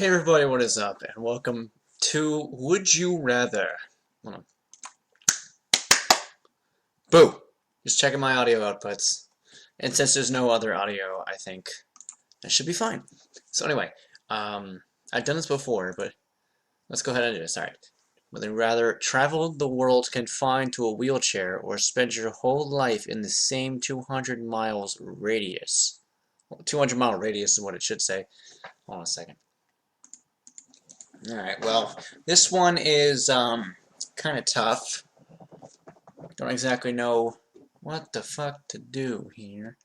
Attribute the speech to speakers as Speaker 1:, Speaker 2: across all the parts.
Speaker 1: Hey everybody, what is up? And welcome to Would You Rather? Hold on. Boo! Just checking my audio outputs. And since there's no other audio, I think I should be fine. So anyway, I've done this before, but let's go ahead and do this. Alright. Would you rather travel the world confined to a wheelchair or spend your whole life in the same 200 miles radius? Well, 200 mile radius is what it should say. Hold on a second. Alright, well, this one is kind of tough. Don't exactly know what the fuck to do here.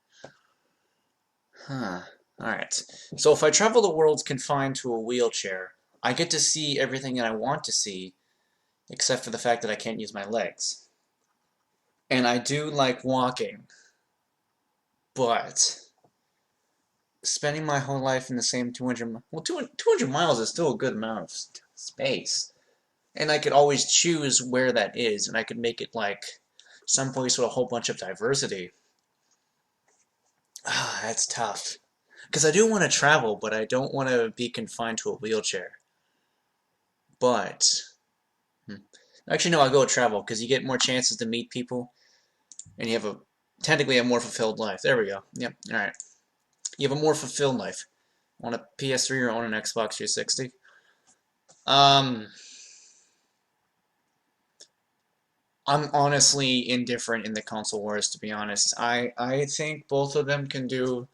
Speaker 1: Huh. Alright, so if I travel the world confined to a wheelchair, I get to see everything that I want to see, except for the fact that I can't use my legs. And I do like walking, but spending my whole life in the same 200 miles is still a good amount of space. And I could always choose where that is, and I could make it like someplace with a whole bunch of diversity. Ah, that's tough. Because I do want to travel, but I don't want to be confined to a wheelchair. But, actually no, I'll go with travel, because you get more chances to meet people, and you have technically a more fulfilled life. There we go. Yep, alright. You have a more fulfilled life. On a PS3 or on an Xbox 360. I'm honestly indifferent in the console wars, to be honest. I think both of them can do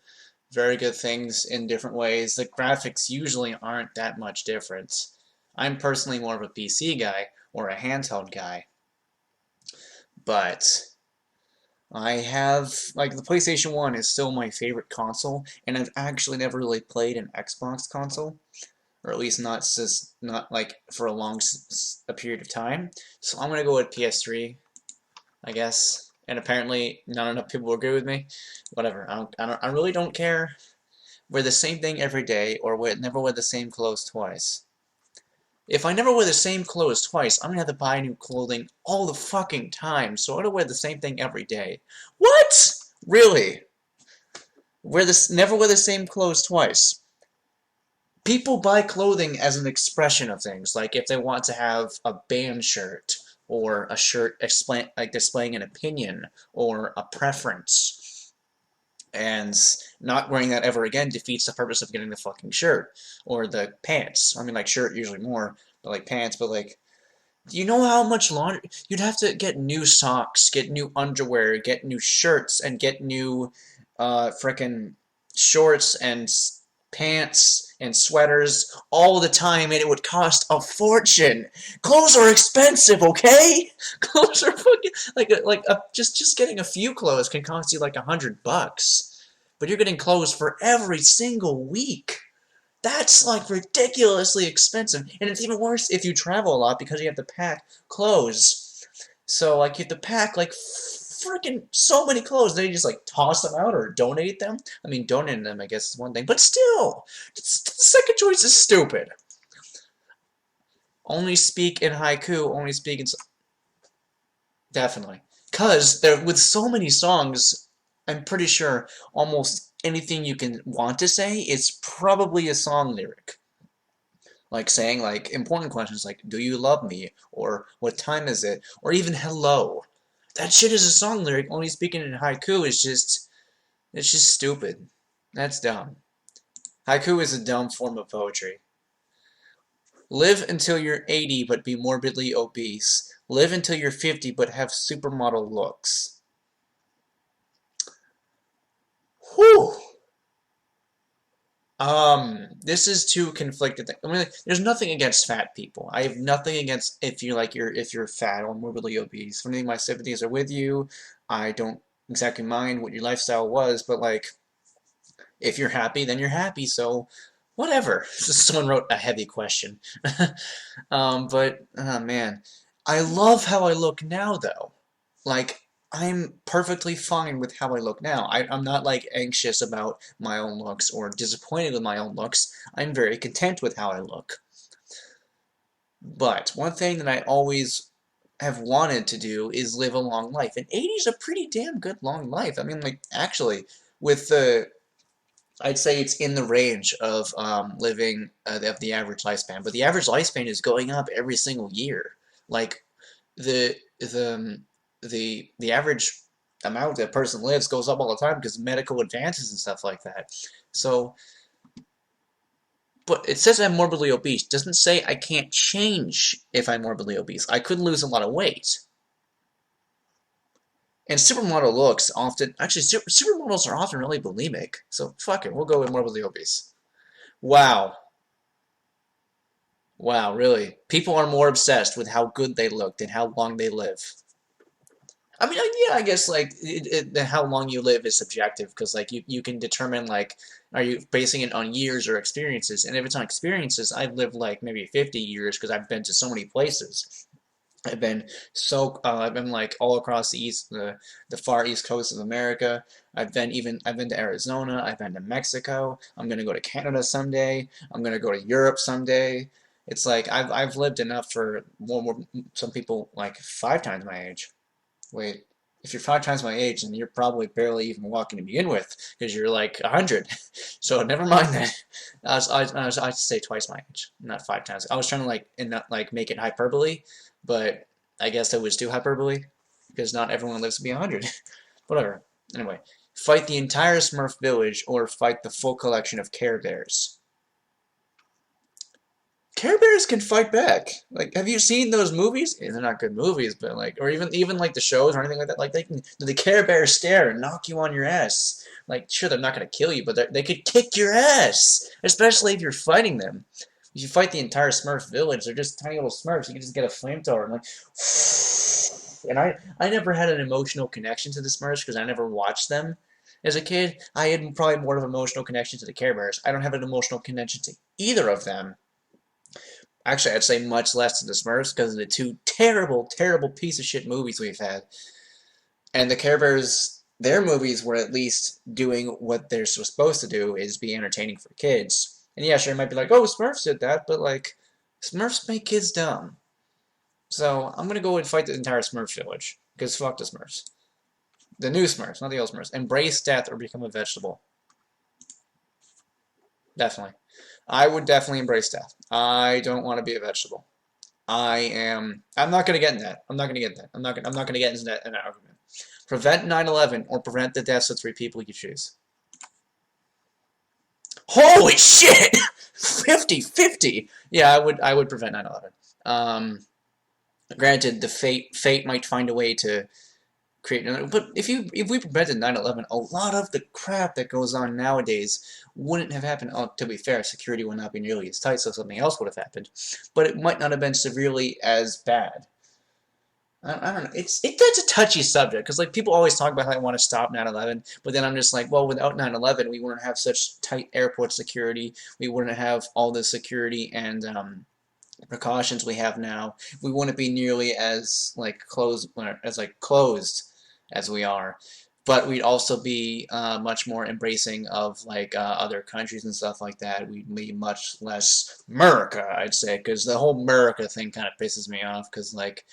Speaker 1: very good things in different ways. The graphics usually aren't that much different. I'm personally more of a PC guy or a handheld guy. But I have, like, the PlayStation 1 is still my favorite console, and I've actually never really played an Xbox console. Or at least not like for a period of time. So I'm gonna go with PS3, I guess. And apparently, not enough people will agree with me. Whatever. I really don't care. Wear the same thing every day, or never wear the same clothes twice. If I never wear the same clothes twice, I'm gonna have to buy new clothing all the fucking time. So I'm gonna wear the same thing every day. What? Really? Never wear the same clothes twice. People buy clothing as an expression of things, like if they want to have a band shirt, or a shirt displaying an opinion, or a preference. And not wearing that ever again defeats the purpose of getting the fucking shirt. Or the pants. I mean, like, shirt usually more, but like pants, but like, do you know how much laundry? You'd have to get new socks, get new underwear, get new shirts, and get new, frickin' shorts and pants and sweaters all the time, and it would cost a fortune. Clothes are expensive, okay? Clothes are fucking just getting a few clothes can cost you like $100, but you're getting clothes for every single week. That's like ridiculously expensive, and it's even worse if you travel a lot because you have to pack clothes. So like you have to pack like freaking so many clothes, then you just like toss them out or donate them. I mean, donating them I guess is one thing, but still, the second choice is stupid. Only speak in haiku. Only speak in definitely, cause there with so many songs, I'm pretty sure almost anything you can want to say is probably a song lyric. Like saying like important questions like "Do you love me?" or "What time is it?" or even "Hello." That shit is a song lyric. Only speaking in haiku is it's just stupid. That's dumb. Haiku is a dumb form of poetry. Live until you're 80 but be morbidly obese. Live until you're 50 but have supermodel looks. Whew. This is too conflicted. I mean, there's nothing against fat people. I have nothing against if you're fat or morbidly obese. If anything, my sympathies are with you. I don't exactly mind what your lifestyle was, but like, if you're happy, then you're happy. So, whatever. Someone wrote a heavy question. But oh man, I love how I look now, though. Like, I'm perfectly fine with how I look now. I'm not like anxious about my own looks or disappointed with my own looks. I'm very content with how I look. But one thing that I always have wanted to do is live a long life. And 80 is a pretty damn good long life. I mean, like, actually, with the I'd say it's in the range of living of the average lifespan, but the average lifespan is going up every single year. Like the average amount that a person lives goes up all the time because of medical advances and stuff like that. So, but it says I'm morbidly obese. Doesn't say I can't change if I'm morbidly obese. I could lose a lot of weight. And supermodel looks often, actually, supermodels are often really bulimic. So fuck it, we'll go with morbidly obese. Wow. Wow, really? People are more obsessed with how good they look than how long they live. I mean, yeah, I guess like how long you live is subjective because like you can determine like are you basing it on years or experiences, and if it's on experiences, I've lived like maybe 50 years because I've been to so many places. I've been like all across the far east coast of America. I've been to Arizona. I've been to Mexico. I'm gonna go to Canada someday. I'm gonna go to Europe someday. It's like I've lived enough for more some people like 5 times my age. Wait, if you're 5 times my age, then you're probably barely even walking to begin with, because you're like 100. So never mind that. I say twice my age, not 5 times. I was trying to not like make it hyperbole, but I guess that was too hyperbole, because not everyone lives to be 100. Whatever. Anyway, fight the entire Smurf village or fight the full collection of Care Bears. Care Bears can fight back. Like, have you seen those movies? Yeah, they're not good movies, but like, or even like the shows or anything like that. Like, the Care Bears stare and knock you on your ass. Like, sure, they're not gonna kill you, but they could kick your ass, especially if you're fighting them. If you fight the entire Smurf village, they're just tiny little Smurfs. You can just get a flamethrower and like, and I never had an emotional connection to the Smurfs because I never watched them as a kid. I had probably more of an emotional connection to the Care Bears. I don't have an emotional connection to either of them. Actually, I'd say much less to the Smurfs because of the two terrible, terrible piece of shit movies we've had. And the Care Bears, their movies were at least doing what they're supposed to do, is be entertaining for kids. And yeah, sure, it might be like, oh, Smurfs did that, but like, Smurfs make kids dumb. So I'm gonna go and fight the entire Smurf village because fuck the Smurfs. The new Smurfs, not the old Smurfs. Embrace death or become a vegetable. Definitely. I would definitely embrace death. I don't want to be a vegetable. I'm not going to get in that. I'm not going to get in that. I'm not going to get into that in an argument. Prevent 9/11 or prevent the deaths of 3 people you choose. Holy shit! 50-50. Yeah, I would prevent 9/11. Granted, the fate might find a way to create another. But if we prevented 9/11, a lot of the crap that goes on nowadays wouldn't have happened. Oh, to be fair, security would not be nearly as tight, so something else would have happened. But it might not have been severely as bad. I don't know. That's a touchy subject because like people always talk about how they want to stop 9/11, but then I'm just like, well, without 9/11, we wouldn't have such tight airport security. We wouldn't have all the security and precautions we have now. We wouldn't be nearly as like closed as we are. But we'd also be much more embracing of like other countries and stuff like that. We'd be much less America, I'd say, because the whole America thing kind of pisses me off. Because like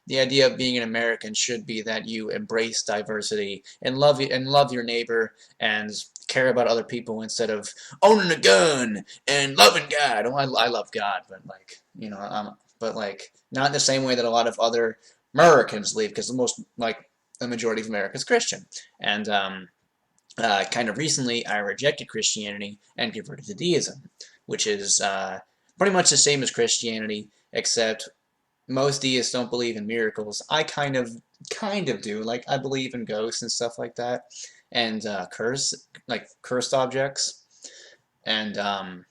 Speaker 1: the idea of being an American should be that you embrace diversity and love your neighbor and care about other people instead of owning a gun and loving God. Oh, I love God, but like but like not in the same way that a lot of other Americans live, because the majority of America is Christian, and kind of recently I rejected Christianity and converted to deism, which is pretty much the same as Christianity, except most deists don't believe in miracles. I kind of do. Like I believe in ghosts and stuff like that, and cursed objects, and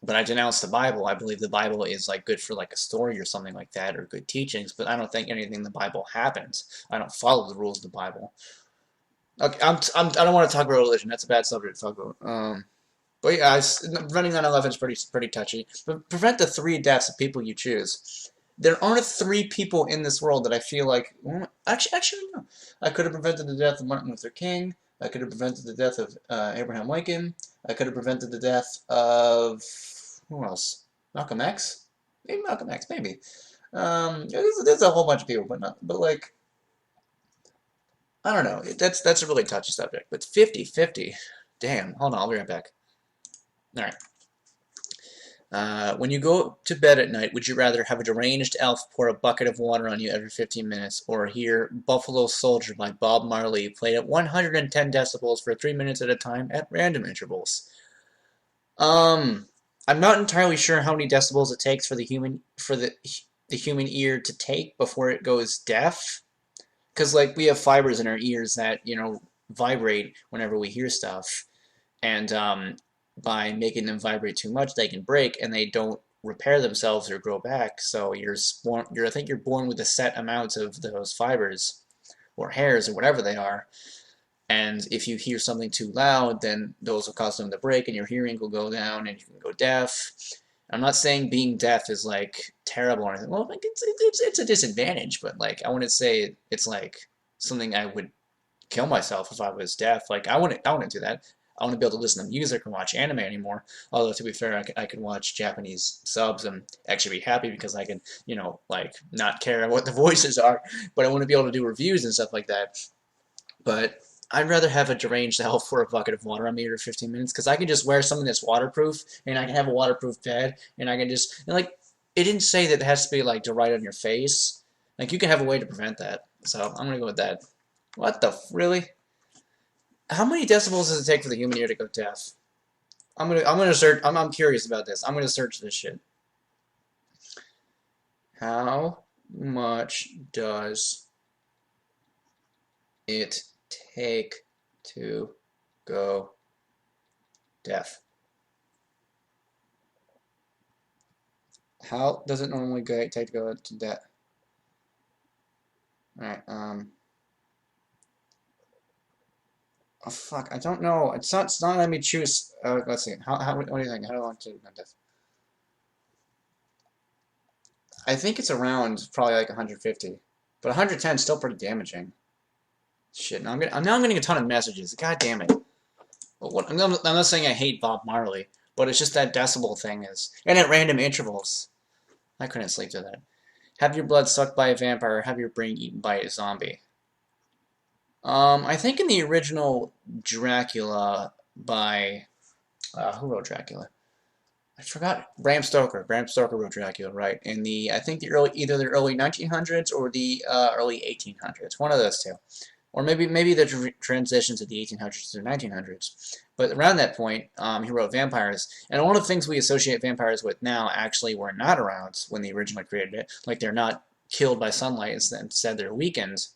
Speaker 1: but I denounce the Bible. I believe the Bible is like good for like a story or something like that, or good teachings. But I don't think anything in the Bible happens. I don't follow the rules of the Bible. Okay, I don't want to talk about religion. That's a bad subject to talk about. But yeah, running on 11 is pretty touchy. But prevent the 3 deaths of people you choose. There aren't 3 people in this world that I feel like. Actually, no. I could have prevented the death of Martin Luther King. I could have prevented the death of Abraham Lincoln. I could have prevented the death of who else? Malcolm X. Maybe Malcolm X. Maybe. There's a whole bunch of people, but like I don't know. That's a really touchy subject. But 50-50. Damn. Hold on, I'll be right back. All right. When you go to bed at night, would you rather have a deranged elf pour a bucket of water on you every 15 minutes, or hear Buffalo Soldier by Bob Marley played at 110 decibels for 3 minutes at a time at random intervals? Um, I'm not entirely sure how many decibels it takes for the human ear to take before it goes deaf. Because like we have fibers in our ears that vibrate whenever we hear stuff, and by making them vibrate too much, they can break and they don't repair themselves or grow back. So I think you're born with a set amount of those fibers or hairs or whatever they are. And if you hear something too loud, then those will cause them to break, and your hearing will go down, and you can go deaf. I'm not saying being deaf is like terrible or anything. Well, like it's a disadvantage, but like I wouldn't say it's like something I would kill myself if I was deaf. Like I wouldn't do that. I want to be able to listen to music or watch anime anymore. Although to be fair, I could watch Japanese subs and actually be happy because I can, like not care what the voices are. But I want to be able to do reviews and stuff like that. But I'd rather have a deranged elf for a bucket of water on me every 15 minutes because I can just wear something that's waterproof and I can have a waterproof bed and I can just and like it didn't say that it has to be like to right on your face. Like you can have a way to prevent that. So I'm gonna go with that. What the really? How many decibels does it take for the human ear to go deaf? I'm gonna search. I'm curious about this. I'm gonna search this shit. How much does it take to go deaf? How does it normally take to go to deaf? All right. Oh fuck. I don't know. It's not letting me choose. Let's see. What do you think? How do I want to go deaf? I think it's around probably like 150, but 110 is still pretty damaging. Shit. Now I'm getting a ton of messages. God damn it. I'm not saying I hate Bob Marley, but it's just that decibel thing is, and at random intervals. I couldn't sleep through that. Have your blood sucked by a vampire, or have your brain eaten by a zombie. I think in the original Dracula by who wrote Dracula? I forgot. Bram Stoker. Bram Stoker wrote Dracula, right? In I think either the early 1900s or the early 1800s. One of those two, or maybe the transition to the 1800s to the 1900s. But around that point, he wrote vampires, and one of the things we associate vampires with now actually were not around when they originally created it. Like they're not killed by sunlight; instead they're weakened.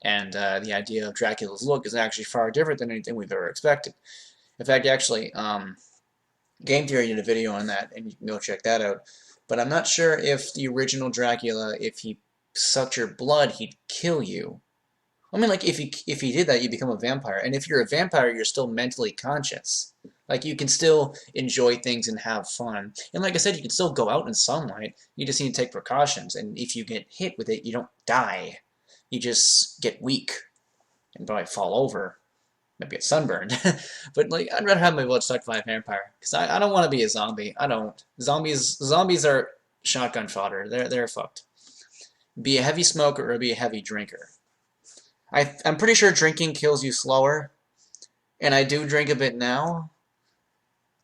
Speaker 1: And the idea of Dracula's look is actually far different than anything we've ever expected. In fact, actually, Game Theory did a video on that, and you can go check that out. But I'm not sure if the original Dracula, if he sucked your blood, he'd kill you. I mean, like, if he did that, you become a vampire. And if you're a vampire, you're still mentally conscious. Like, you can still enjoy things and have fun. And like I said, you can still go out in sunlight. You just need to take precautions. And if you get hit with it, you don't die. You just get weak and probably fall over. Maybe get sunburned. But, like, I'd rather have my blood sucked by a vampire. Because I don't want to be a zombie. I don't. Zombies are shotgun fodder. They're fucked. Be a heavy smoker or be a heavy drinker. I'm pretty sure drinking kills you slower, and I do drink a bit now,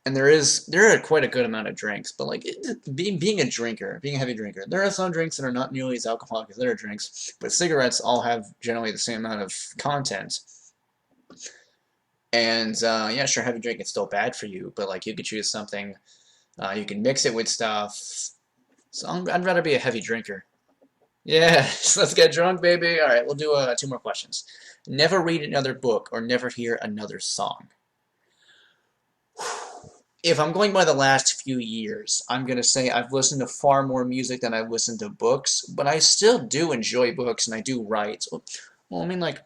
Speaker 1: and there are quite a good amount of drinks, but like being a drinker, being a heavy drinker, there are some drinks that are not nearly as alcoholic as other drinks, but cigarettes all have generally the same amount of content. And yeah, sure, heavy drink is still bad for you, but like you could choose something, you can mix it with stuff. So I'd rather be a heavy drinker. Yes, let's get drunk, baby. All right, we'll do 2 more questions. Never read another book or never hear another song. If I'm going by the last few years, I'm going to say I've listened to far more music than I've listened to books, but I still do enjoy books and I do write. So, well, I mean, like,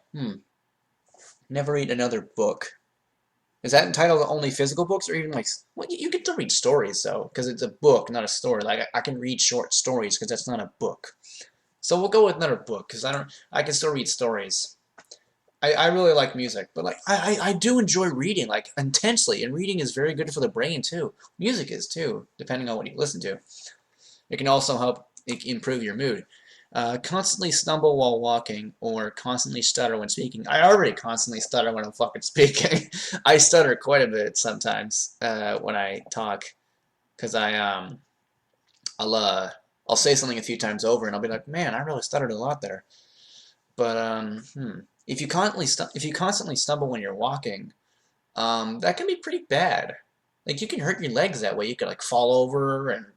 Speaker 1: never read another book. Is that entitled to only physical books or even like, well, you get to read stories though, because it's a book, not a story. Like, I can read short stories because that's not a book. So we'll go with another book because I can still read stories. I really like music, but like I do enjoy reading like intensely, and reading is very good for the brain too. Music is too, depending on what you listen to. It can also help improve your mood. Constantly stumble while walking or constantly stutter when speaking. I already constantly stutter when I'm fucking speaking. I stutter quite a bit sometimes when I talk because I'll I'll say something a few times over and I'll be like, man, I really stuttered a lot there. But if you constantly stumble when you're walking, that can be pretty bad. Like you can hurt your legs that way. You could like fall over and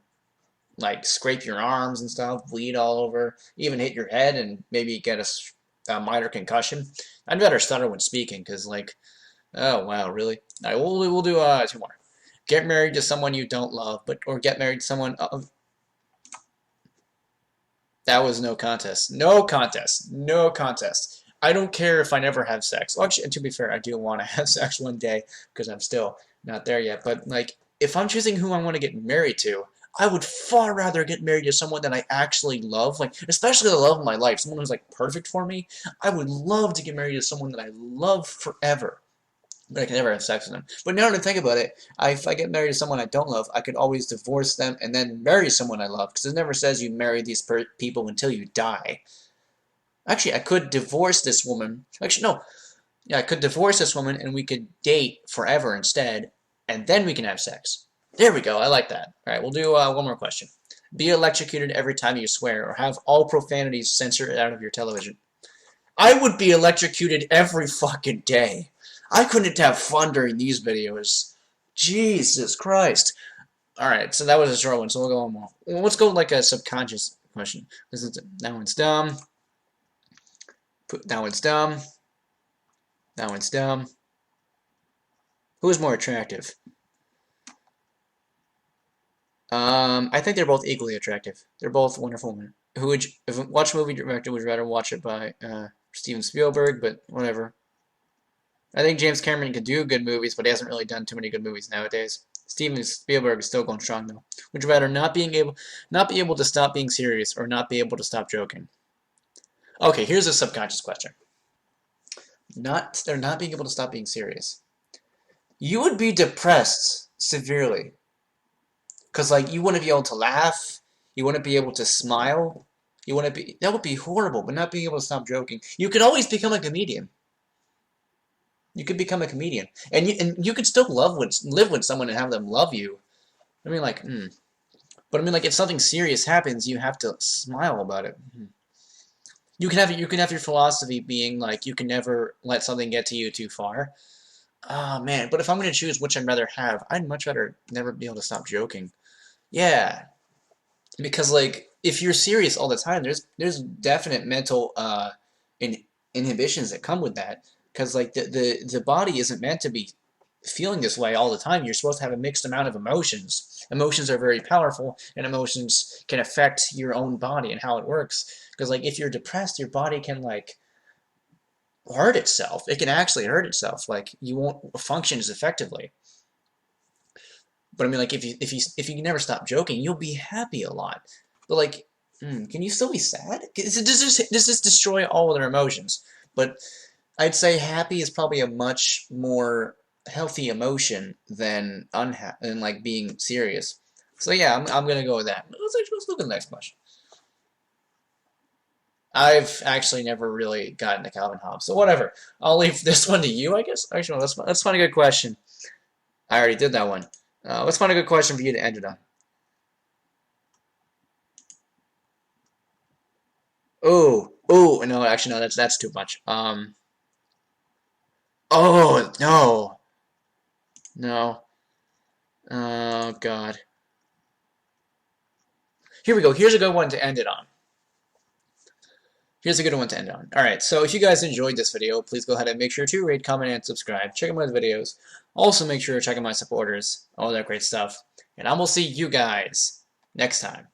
Speaker 1: like scrape your arms and stuff, bleed all over, even hit your head and maybe get a minor concussion. I'd better stutter when speaking because like, oh wow, really? All right, we'll do two more. Get married to someone you don't love, or get married to someone. That was no contest. No contest. No contest. I don't care if I never have sex. Well, actually, to be fair, I do want to have sex one day because I'm still not there yet. But like, if I'm choosing who I want to get married to, I would far rather get married to someone that I actually love, like especially the love of my life, someone who's like perfect for me. I would love to get married to someone that I love forever, but I can never have sex with them. But now that I think about it, if I get married to someone I don't love, I could always divorce them and then marry someone I love, because it never says you marry these people until you die. Actually, I could divorce this woman. Actually, no. Yeah, I could divorce this woman and we could date forever instead, and then we can have sex. There we go. I like that. All right, we'll do one more question. Be electrocuted every time you swear, or have all profanities censored out of your television. I would be electrocuted every fucking day. I couldn't have fun during these videos. Jesus Christ. Alright, so that was a short one, so we'll go on more. Let's go like a subconscious question. That one's dumb. That one's dumb. That one's dumb. Who is more attractive? I think they're both equally attractive. They're both wonderful women. Who would you, if watch a movie director, would you rather watch it by Steven Spielberg? But whatever. I think James Cameron can do good movies, but he hasn't really done too many good movies nowadays. Steven Spielberg is still going strong though. Would you rather not be able to stop being serious, or not be able to stop joking? Okay, here's a subconscious question. They're not being able to stop being serious. You would be depressed severely. Because, like, you wouldn't be able to laugh. You wouldn't be able to smile. That would be horrible, but not being able to stop joking. You could always become a comedian. You could become a comedian. And you could still live with someone and have them love you. I mean, like, But I mean, like, if something serious happens, you have to smile about it. You can have your philosophy being, like, you can never let something get to you too far. Oh, man. But if I'm going to choose which I'd rather have, I'd much rather never be able to stop joking. Yeah, because like if you're serious all the time, there's definite mental inhibitions that come with that. Because like the body isn't meant to be feeling this way all the time. You're supposed to have a mixed amount of emotions. Emotions are very powerful, and emotions can affect your own body and how it works. Because like if you're depressed, your body can like hurt itself. It can actually hurt itself. Like you won't function as effectively. But I mean, like, if you never stop joking, you'll be happy a lot. But like, can you still be sad? Does this destroy all of their emotions? But I'd say happy is probably a much more healthy emotion than than like being serious. So yeah, I'm gonna go with that. Let's look at the next question. I've actually never really gotten to Calvin Hobbes, so whatever. I'll leave this one to you, I guess. Actually, no, let's find a good question. I already did that one. Let's find a good question for you to end it on. Oh, no, actually, no, that's too much. Oh, no, no, oh, God. Here we go. Here's a good one to end it on. Here's a good one to end on. Alright, so if you guys enjoyed this video, please go ahead and make sure to rate, comment, and subscribe. Check out my videos. Also, make sure to check out my supporters, all that great stuff. And I will see you guys next time.